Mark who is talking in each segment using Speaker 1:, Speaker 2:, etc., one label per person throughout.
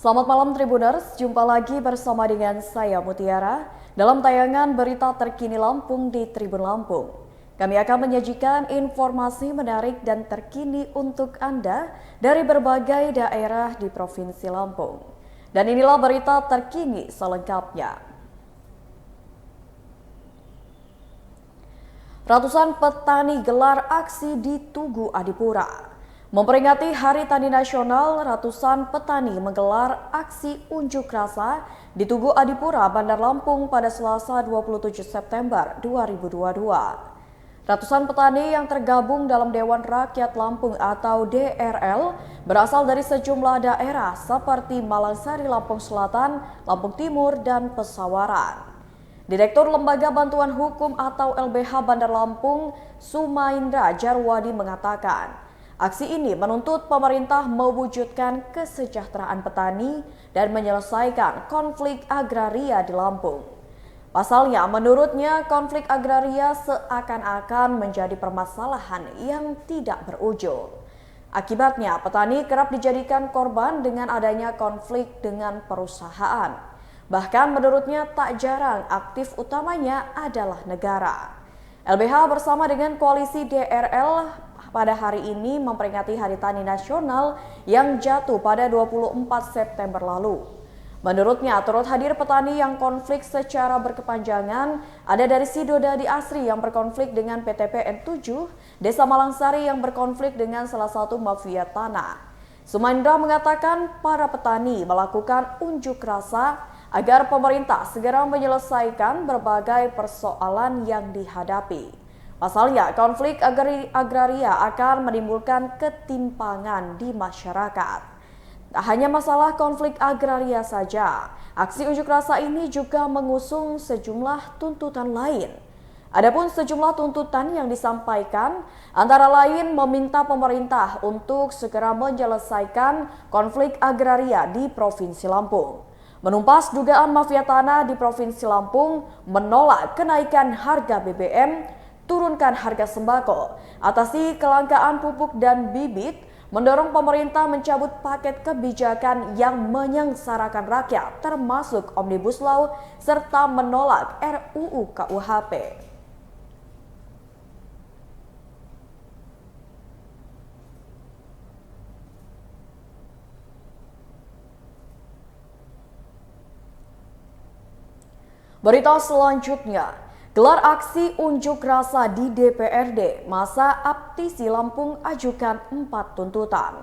Speaker 1: Selamat malam Tribuners, jumpa lagi bersama dengan saya Mutiara dalam tayangan berita terkini Lampung di Tribun Lampung. Kami akan menyajikan informasi menarik dan terkini untuk Anda dari berbagai daerah di Provinsi Lampung. Dan inilah berita terkini selengkapnya. Ratusan petani gelar aksi di Tugu Adipura. Memperingati Hari Tani Nasional, ratusan petani menggelar aksi unjuk rasa di Tugu Adipura, Bandar Lampung pada Selasa 27 September 2022. Ratusan petani yang tergabung dalam Dewan Rakyat Lampung atau DRL berasal dari sejumlah daerah seperti Malangsari, Lampung Selatan, Lampung Timur, dan Pesawaran. Direktur Lembaga Bantuan Hukum atau LBH Bandar Lampung, Sumaindra Jarwadi mengatakan, aksi ini menuntut pemerintah mewujudkan kesejahteraan petani dan menyelesaikan konflik agraria di Lampung. Pasalnya, menurutnya konflik agraria seakan-akan menjadi permasalahan yang tidak berujung. Akibatnya, petani kerap dijadikan korban dengan adanya konflik dengan perusahaan. Bahkan menurutnya tak jarang aktif utamanya adalah negara. LBH bersama dengan koalisi DRL pada hari ini memperingati Hari Tani Nasional yang jatuh pada 24 September lalu. Menurutnya, turut hadir petani yang konflik secara berkepanjangan, ada dari Sidodadi Asri yang berkonflik dengan PT PN7, Desa Malangsari yang berkonflik dengan salah satu mafia tanah. Sumaindra mengatakan para petani melakukan unjuk rasa agar pemerintah segera menyelesaikan berbagai persoalan yang dihadapi. Pasalnya, konflik agraria akan menimbulkan ketimpangan di masyarakat. Tak hanya masalah konflik agraria saja, aksi unjuk rasa ini juga mengusung sejumlah tuntutan lain. Adapun sejumlah tuntutan yang disampaikan antara lain meminta pemerintah untuk segera menyelesaikan konflik agraria di Provinsi Lampung, menumpas dugaan mafia tanah di Provinsi Lampung, menolak kenaikan harga BBM, turunkan harga sembako, atasi kelangkaan pupuk dan bibit, mendorong pemerintah mencabut paket kebijakan yang menyengsarakan rakyat termasuk Omnibus Law serta menolak RUU KUHP. Berita selanjutnya, gelar aksi unjuk rasa di DPRD, masa Aptisi Lampung ajukan 4 tuntutan.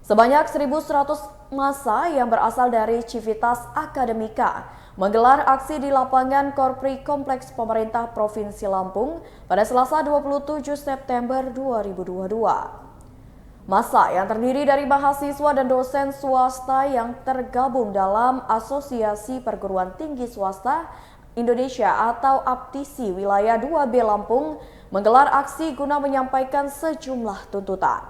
Speaker 1: Sebanyak 1.100 massa yang berasal dari Civitas Akademika menggelar aksi di lapangan Korpri Kompleks Pemerintah Provinsi Lampung pada Selasa 27 September 2022. Massa yang terdiri dari mahasiswa dan dosen swasta yang tergabung dalam Asosiasi Perguruan Tinggi Swasta Indonesia atau Aptisi Wilayah 2B Lampung menggelar aksi guna menyampaikan sejumlah tuntutan.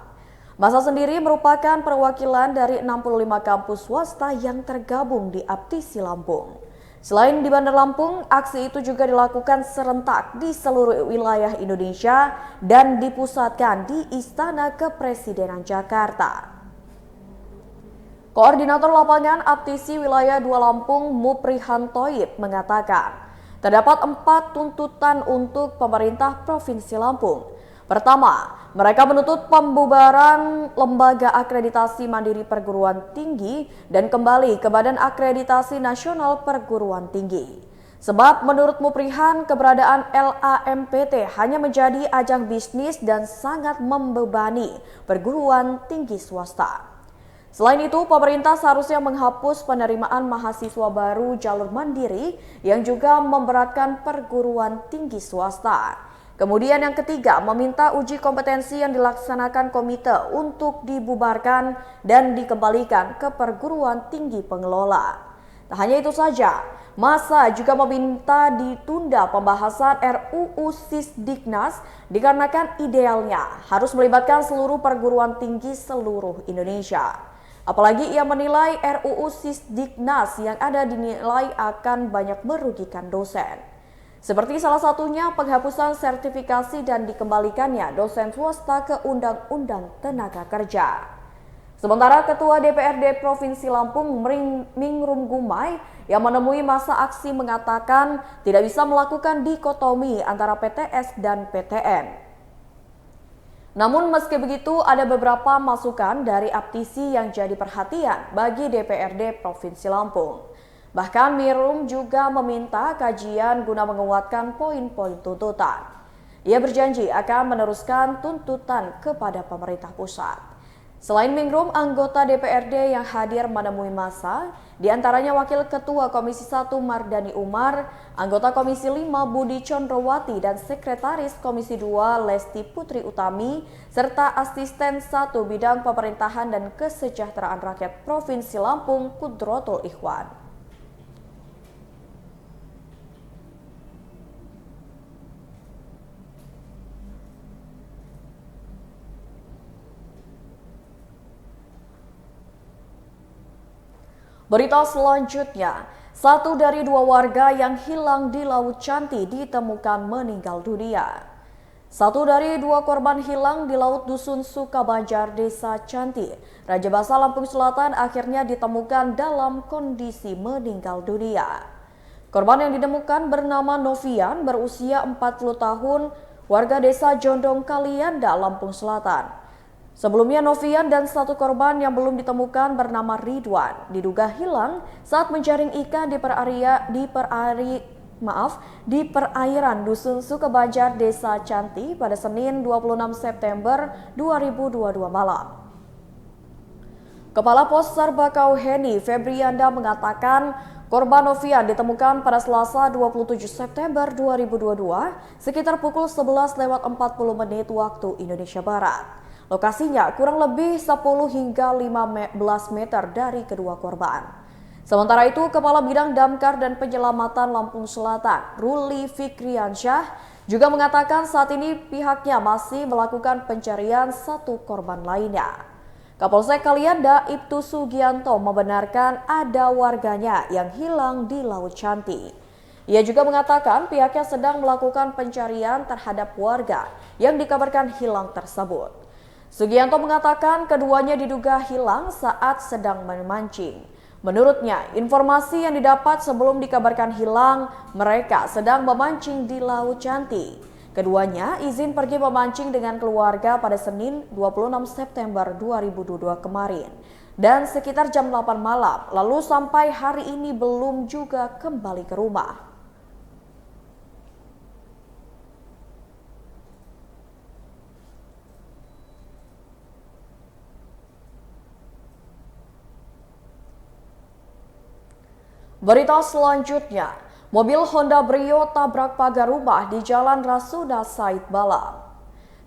Speaker 1: Massa sendiri merupakan perwakilan dari 65 kampus swasta yang tergabung di Aptisi Lampung. Selain di Bandar Lampung, aksi itu juga dilakukan serentak di seluruh wilayah Indonesia dan dipusatkan di Istana Kepresidenan Jakarta. Koordinator lapangan Aptisi Wilayah 2 Lampung Muprihan Thoib mengatakan, terdapat 4 tuntutan untuk pemerintah Provinsi Lampung. Pertama, mereka menuntut pembubaran Lembaga Akreditasi Mandiri Perguruan Tinggi dan kembali ke Badan Akreditasi Nasional Perguruan Tinggi. Sebab menurut Muprihan, keberadaan LAMPT hanya menjadi ajang bisnis dan sangat membebani perguruan tinggi swasta. Selain itu, pemerintah seharusnya menghapus penerimaan mahasiswa baru jalur mandiri yang juga memberatkan perguruan tinggi swasta. Kemudian yang ketiga, meminta uji kompetensi yang dilaksanakan komite untuk dibubarkan dan dikembalikan ke perguruan tinggi pengelola. Tak hanya itu saja, massa juga meminta ditunda pembahasan RUU Sisdiknas dikarenakan idealnya harus melibatkan seluruh perguruan tinggi seluruh Indonesia. Apalagi ia menilai RUU Sisdiknas yang ada dinilai akan banyak merugikan dosen. Seperti salah satunya penghapusan sertifikasi dan dikembalikannya dosen swasta ke Undang-Undang Tenaga Kerja. Sementara Ketua DPRD Provinsi Lampung Mingrum Gumai yang menemui masa aksi mengatakan tidak bisa melakukan dikotomi antara PTS dan PTN. Namun meski begitu ada beberapa masukan dari Aptisi yang jadi perhatian bagi DPRD Provinsi Lampung. Bahkan Mirum juga meminta kajian guna menguatkan poin-poin tuntutan. Ia berjanji akan meneruskan tuntutan kepada pemerintah pusat. Selain Mingrum, anggota DPRD yang hadir menemui massa, diantaranya Wakil Ketua Komisi 1 Mardani Umar, anggota Komisi 5 Budi Condrowati, dan Sekretaris Komisi 2 Lesti Putri Utami, serta Asisten 1 Bidang Pemerintahan dan Kesejahteraan Rakyat Provinsi Lampung Kudrotul Ikhwan. Berita selanjutnya, satu dari dua warga yang hilang di Laut Canti ditemukan meninggal dunia. Satu dari dua korban hilang di Laut Dusun Sukabanjar, Desa Canti, Raja Basa, Lampung Selatan akhirnya ditemukan dalam kondisi meninggal dunia. Korban yang ditemukan bernama Novian, berusia 40 tahun, warga Desa Jondong Kalianda, Lampung Selatan. Sebelumnya Novian dan satu korban yang belum ditemukan bernama Ridwan diduga hilang saat menjaring ikan di perairan Dusun Sukabanjar, Desa Canti pada Senin 26 September 2022 malam. Kepala Pos Sarbakau Heni Febrianda mengatakan korban Novian ditemukan pada Selasa 27 September 2022 sekitar pukul 11.40 waktu Indonesia Barat. Lokasinya kurang lebih 10 hingga 15 meter dari kedua korban. Sementara itu, Kepala Bidang Damkar dan Penyelamatan Lampung Selatan, Ruli Fikriansyah, juga mengatakan saat ini pihaknya masih melakukan pencarian satu korban lainnya. Kapolsek Kalianda, Ibtu Sugianto, membenarkan ada warganya yang hilang di Laut Canti. Ia juga mengatakan pihaknya sedang melakukan pencarian terhadap warga yang dikabarkan hilang tersebut. Sugianto mengatakan keduanya diduga hilang saat sedang memancing. Menurutnya, informasi yang didapat sebelum dikabarkan hilang, mereka sedang memancing di Laut Canti. Keduanya izin pergi memancing dengan keluarga pada Senin 26 September 2022 kemarin. Dan sekitar jam 8 malam, lalu sampai hari ini belum juga kembali ke rumah. Berita selanjutnya, mobil Honda Brio tabrak pagar rumah di Jalan Rasuna Said Balang.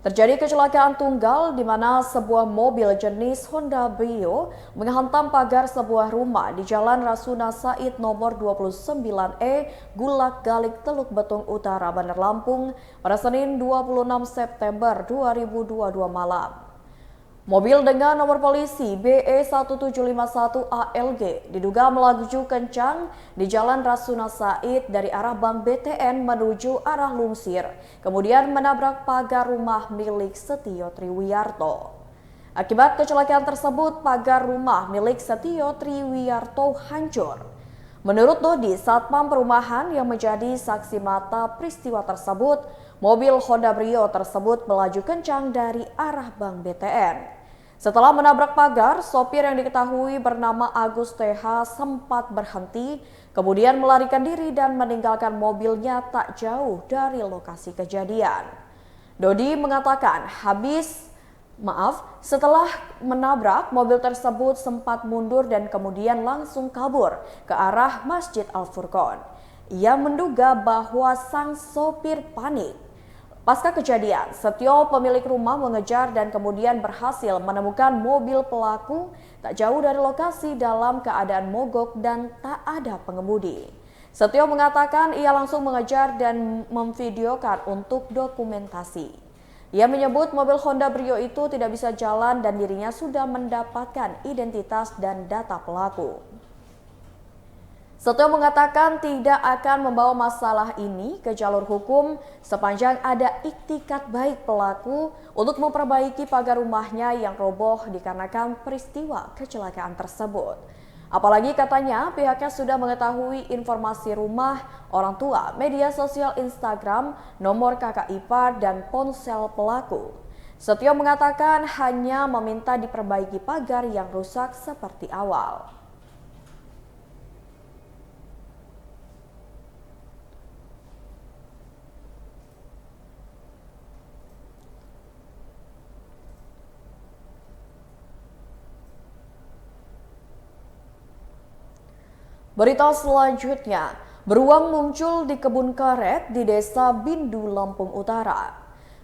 Speaker 1: Terjadi kecelakaan tunggal di mana sebuah mobil jenis Honda Brio menghantam pagar sebuah rumah di Jalan Rasuna Said nomor 29E Gulak Galik Teluk Betung Utara, Bandar Lampung pada Senin 26 September 2022 malam. Mobil dengan nomor polisi BE1751ALG diduga melaju kencang di Jalan Rasuna Said dari arah Bank BTN menuju arah Lungsir, kemudian menabrak pagar rumah milik Setio Triwiarto. Akibat kecelakaan tersebut, pagar rumah milik Setio Triwiarto hancur. Menurut Dodi, Satpam Perumahan yang menjadi saksi mata peristiwa tersebut, mobil Honda Brio tersebut melaju kencang dari arah Bank BTN. Setelah menabrak pagar, sopir yang diketahui bernama Agus TH sempat berhenti, kemudian melarikan diri dan meninggalkan mobilnya tak jauh dari lokasi kejadian. Dodi mengatakan setelah menabrak, mobil tersebut sempat mundur dan kemudian langsung kabur ke arah Masjid Al-Furqon. Ia menduga bahwa sang sopir panik. Pasca kejadian, Setio pemilik rumah mengejar dan kemudian berhasil menemukan mobil pelaku tak jauh dari lokasi dalam keadaan mogok dan tak ada pengemudi. Setio mengatakan ia langsung mengejar dan memvideokan untuk dokumentasi. Ia menyebut mobil Honda Brio itu tidak bisa jalan dan dirinya sudah mendapatkan identitas dan data pelaku. Setio mengatakan tidak akan membawa masalah ini ke jalur hukum sepanjang ada iktikat baik pelaku untuk memperbaiki pagar rumahnya yang roboh dikarenakan peristiwa kecelakaan tersebut. Apalagi katanya pihaknya sudah mengetahui informasi rumah, orang tua, media sosial Instagram, nomor kakak ipar, dan ponsel pelaku. Setio mengatakan hanya meminta diperbaiki pagar yang rusak seperti awal. Berita selanjutnya, beruang muncul di kebun karet di Desa Bindu, Lampung Utara.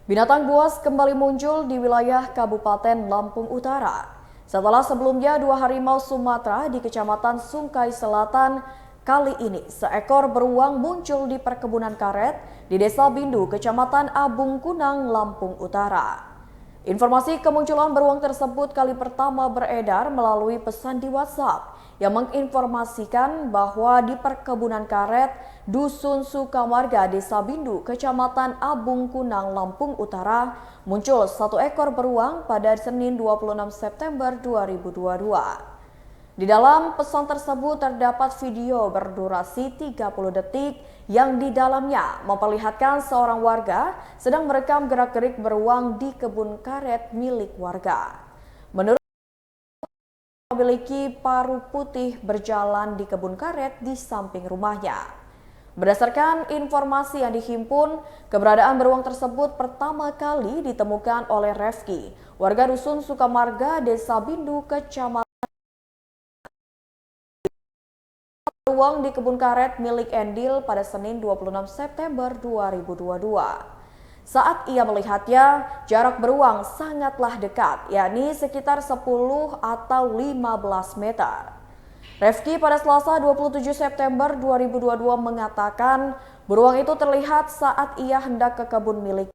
Speaker 1: Binatang buas kembali muncul di wilayah Kabupaten Lampung Utara. Setelah sebelumnya 2 harimau Sumatera di Kecamatan Sungkai Selatan, kali ini seekor beruang muncul di perkebunan karet di Desa Bindu, Kecamatan Abung Kunang, Lampung Utara. Informasi kemunculan beruang tersebut kali pertama beredar melalui pesan di WhatsApp yang menginformasikan bahwa di perkebunan karet Dusun Sukamarga, Desa Bindu, Kecamatan Abung Kunang, Lampung Utara, muncul satu ekor beruang pada Senin 26 September 2022. Di dalam pesan tersebut terdapat video berdurasi 30 detik yang di dalamnya memperlihatkan seorang warga sedang merekam gerak-gerik beruang di kebun karet milik warga. Menurut memiliki paruh putih berjalan di kebun karet di samping rumahnya. Berdasarkan informasi yang dihimpun, keberadaan beruang tersebut pertama kali ditemukan oleh Refki, warga Dusun Sukamarga, Desa Bindu, Kecamatan beruang di kebun karet milik Endil pada Senin 26 September 2022. Saat ia melihatnya, jarak beruang sangatlah dekat, yakni sekitar 10 atau 15 meter. Refki pada Selasa 27 September 2022 mengatakan beruang itu terlihat saat ia hendak ke kebun milik.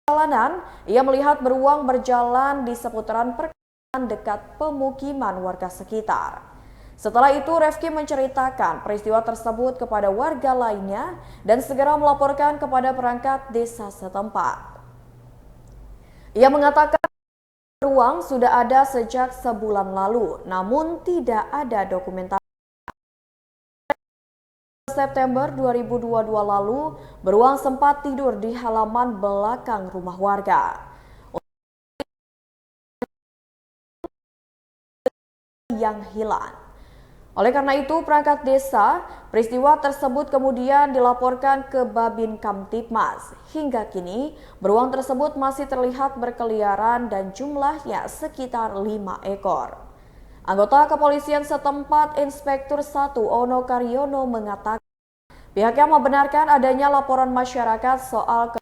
Speaker 1: Perjalanan, ia melihat beruang berjalan di seputaran perkebunan dekat pemukiman warga sekitar. Setelah itu, Refki menceritakan peristiwa tersebut kepada warga lainnya dan segera melaporkan kepada perangkat desa setempat. Ia mengatakan beruang sudah ada sejak sebulan lalu, namun tidak ada dokumentasi. September 2022 lalu, beruang sempat tidur di halaman belakang rumah warga. Yang hilang. Oleh karena itu, perangkat desa, peristiwa tersebut kemudian dilaporkan ke Babin Kamtibmas. Hingga kini, beruang tersebut masih terlihat berkeliaran dan jumlahnya sekitar 5 ekor. Anggota kepolisian setempat Inspektur 1 Ono Karyono mengatakan, pihaknya membenarkan adanya laporan masyarakat soal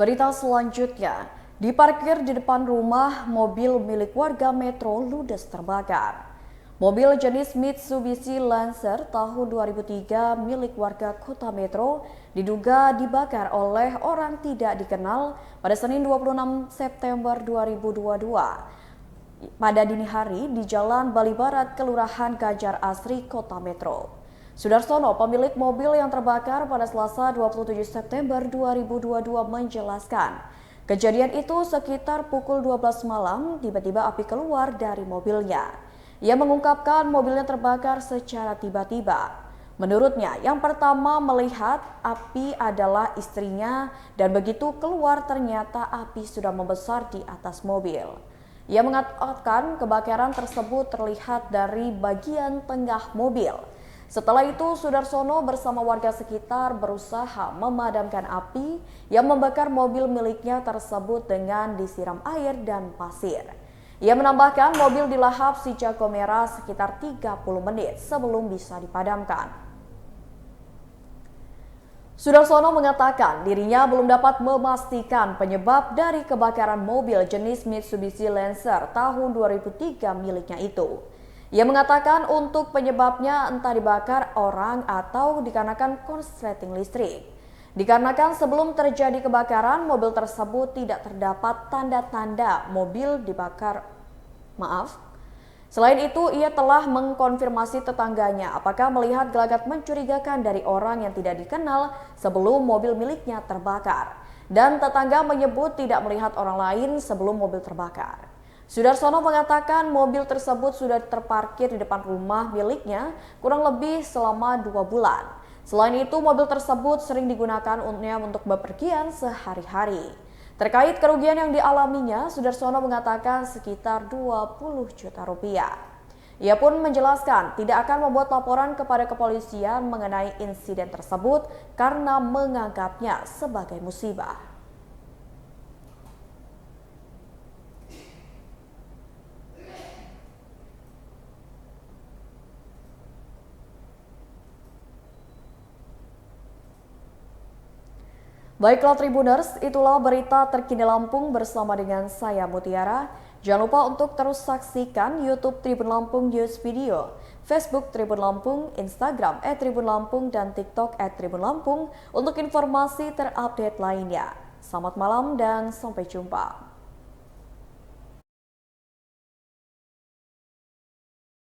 Speaker 1: Berita selanjutnya, diparkir di depan rumah, mobil milik warga Metro ludes terbakar. Mobil jenis Mitsubishi Lancer tahun 2003 milik warga Kota Metro diduga dibakar oleh orang tidak dikenal pada Senin 26 September 2022 pada dini hari di Jalan Bali Barat, Kelurahan Ganjar Asri, Kota Metro. Sudarsono, pemilik mobil yang terbakar pada Selasa 27 September 2022 menjelaskan, kejadian itu sekitar pukul 12 malam tiba-tiba api keluar dari mobilnya. Ia mengungkapkan mobilnya terbakar secara tiba-tiba. Menurutnya, yang pertama melihat api adalah istrinya dan begitu keluar ternyata api sudah membesar di atas mobil. Ia mengatakan kebakaran tersebut terlihat dari bagian tengah mobil. Setelah itu, Sudarsono bersama warga sekitar berusaha memadamkan api yang membakar mobil miliknya tersebut dengan disiram air dan pasir. Ia menambahkan mobil dilahap si jago merah sekitar 30 menit sebelum bisa dipadamkan. Sudarsono mengatakan dirinya belum dapat memastikan penyebab dari kebakaran mobil jenis Mitsubishi Lancer tahun 2003 miliknya itu. Ia mengatakan untuk penyebabnya entah dibakar orang atau dikarenakan korsleting listrik. Dikarenakan sebelum terjadi kebakaran, mobil tersebut tidak terdapat tanda-tanda mobil dibakar. Selain itu, ia telah mengkonfirmasi tetangganya apakah melihat gelagat mencurigakan dari orang yang tidak dikenal sebelum mobil miliknya terbakar. Dan tetangga menyebut tidak melihat orang lain sebelum mobil terbakar. Sudarsono mengatakan mobil tersebut sudah terparkir di depan rumah miliknya kurang lebih selama 2 bulan. Selain itu, mobil tersebut sering digunakan untuk bepergian sehari-hari. Terkait kerugian yang dialaminya, Sudarsono mengatakan sekitar 20 juta rupiah. Ia pun menjelaskan tidak akan membuat laporan kepada kepolisian mengenai insiden tersebut karena menganggapnya sebagai musibah. Baiklah Tribuners, itulah berita terkini Lampung bersama dengan saya Mutiara. Jangan lupa untuk terus saksikan YouTube Tribun Lampung News Video, Facebook Tribun Lampung, Instagram @Tribun Lampung, dan TikTok @Tribun Lampung untuk informasi terupdate lainnya. Selamat malam dan sampai jumpa.